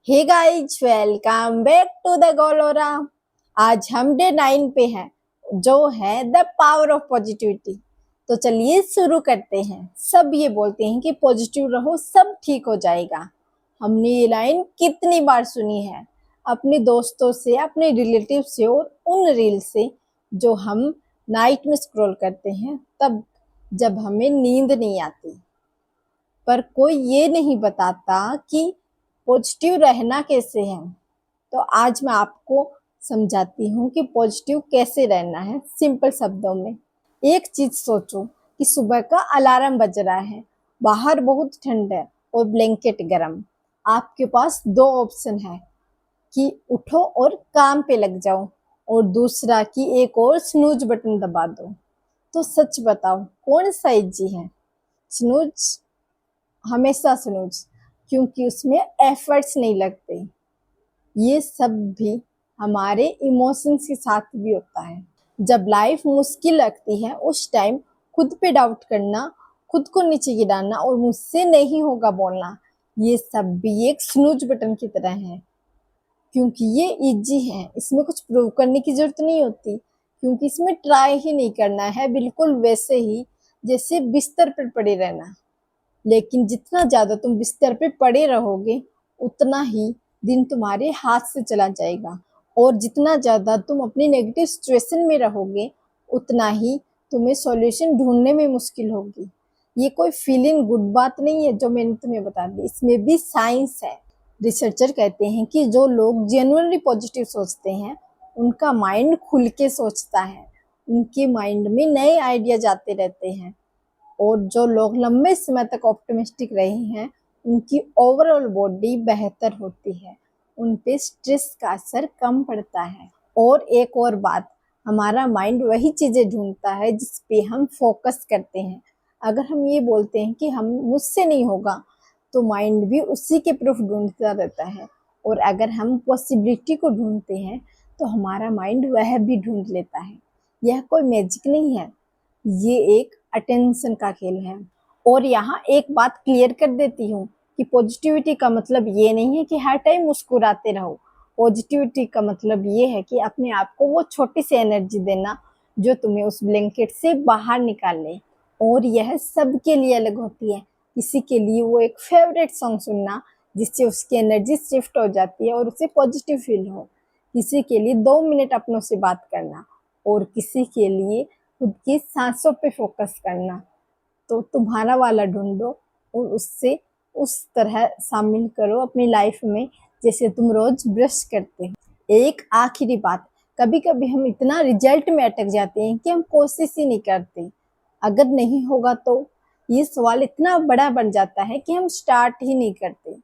Hey guys, welcome back to the गोलोरा। आज हम डे 9 पे हैं, जो है द पावर ऑफ पॉजिटिविटी। तो चलिए शुरू करते हैं। सब ये बोलते हैं कि पॉजिटिव रहो, सब ठीक हो जाएगा। हमने ये लाइन कितनी बार सुनी है, अपने दोस्तों से, अपने रिलेटिव से और उन रील से जो हम नाइट में स्क्रॉल करते हैं, तब जब हमें नींद नहीं आती। पर कोई ये नहीं बताता कि पॉजिटिव रहना कैसे है। तो आज मैं आपको समझाती हूँ कि पॉजिटिव कैसे रहना है सिंपल शब्दों में। एक चीज सोचो कि सुबह का अलार्म बज रहा है, बाहर बहुत ठंड है और ब्लैंकेट गर्म। आपके पास दो ऑप्शन है कि उठो और काम पे लग जाओ, और दूसरा कि एक और स्नूज बटन दबा दो। तो सच बताओ, कौन सा इजी है? स्नूज, हमेशा स्नूज, क्योंकि उसमें एफर्ट्स नहीं लगते। ये सब भी हमारे इमोशंस के साथ भी होता है। जब लाइफ मुश्किल लगती है, उस टाइम खुद पे डाउट करना, खुद को नीचे गिराना और मुझसे नहीं होगा बोलना, ये सब भी एक स्नूज बटन की तरह है। क्योंकि ये इजी है, इसमें कुछ प्रूव करने की जरूरत नहीं होती, क्योंकि इसमें ट्राई ही नहीं करना है, बिल्कुल वैसे ही जैसे बिस्तर पर पड़े रहना। लेकिन जितना ज्यादा तुम बिस्तर पे पड़े रहोगे, उतना ही दिन तुम्हारे हाथ से चला जाएगा। और जितना ज्यादा तुम अपनी नेगेटिव सिचुएशन में रहोगे, उतना ही तुम्हें सॉल्यूशन ढूंढने में मुश्किल होगी। ये कोई फीलिंग गुड बात नहीं है जो मैंने तुम्हें बता दी, इसमें भी साइंस है। रिसर्चर कहते हैं कि जो लोग जेन्युइनली पॉजिटिव सोचते हैं, उनका माइंड खुल के सोचता है, उनके माइंड में नए आइडियाज आते रहते हैं। और जो लोग लंबे समय तक ऑप्टिमिस्टिक रहे हैं, उनकी ओवरऑल बॉडी बेहतर होती है, उन पे स्ट्रेस का असर कम पड़ता है। और एक और बात, हमारा माइंड वही चीजें ढूंढता है जिस पे हम फोकस करते हैं। अगर हम ये बोलते हैं कि हम मुझसे नहीं होगा, तो माइंड भी उसी के प्रूफ ढूंढता रहता है। और अगर हम पॉसिबिलिटी को ढूंढते हैं, तो हमारा माइंड वह भी ढूंढ लेता है। यह कोई मैजिक नहीं है, ये एक अटेंशन का खेल है। और यहाँ एक बात क्लियर कर देती हूँ कि पॉजिटिविटी का मतलब ये नहीं है कि हर टाइम मुस्कुराते रहो। पॉजिटिविटी का मतलब ये है कि अपने आप को वो छोटी सी एनर्जी देना जो तुम्हें उस ब्लैंकेट से बाहर निकाले। और यह सबके लिए अलग होती है। किसी के लिए वो एक फेवरेट सॉन्ग सुनना जिससे उसकी एनर्जी शिफ्ट हो जाती है और उसे पॉजिटिव फील हो। किसी के लिए 2 मिनट अपनों से बात करना, और किसी के लिए खुद की सांसों पे फोकस करना। तो तुम्हारा वाला ढूंढो और उससे उस तरह शामिल करो अपनी लाइफ में जैसे तुम रोज ब्रश करते हो। एक आखिरी बात, कभी कभी हम इतना रिजल्ट में अटक जाते हैं कि हम कोशिश ही नहीं करते। अगर नहीं होगा तो ये सवाल इतना बड़ा बन जाता है कि हम स्टार्ट ही नहीं करते।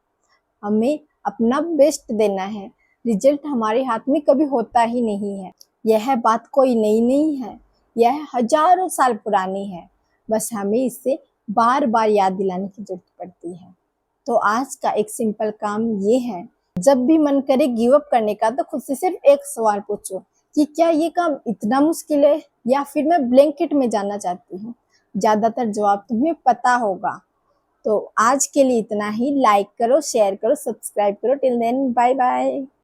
हमें अपना बेस्ट देना है, रिजल्ट हमारे हाथ में कभी होता ही नहीं है। यह बात कोई नई नहीं है, यह हजारों साल पुरानी है। बस हमें इसे बार बार याद दिलाने की जरूरत पड़ती है। तो आज का एक सिंपल काम ये है, जब भी मन करे गिव अप करने का, तो खुद से सिर्फ एक सवाल पूछो कि क्या ये काम इतना मुश्किल है, या फिर मैं ब्लैंकेट में जाना चाहती हूँ। ज्यादातर जवाब तुम्हें पता होगा। तो आज के लिए इतना ही। लाइक करो, शेयर करो, सब्सक्राइब करो। Till then, bye bye.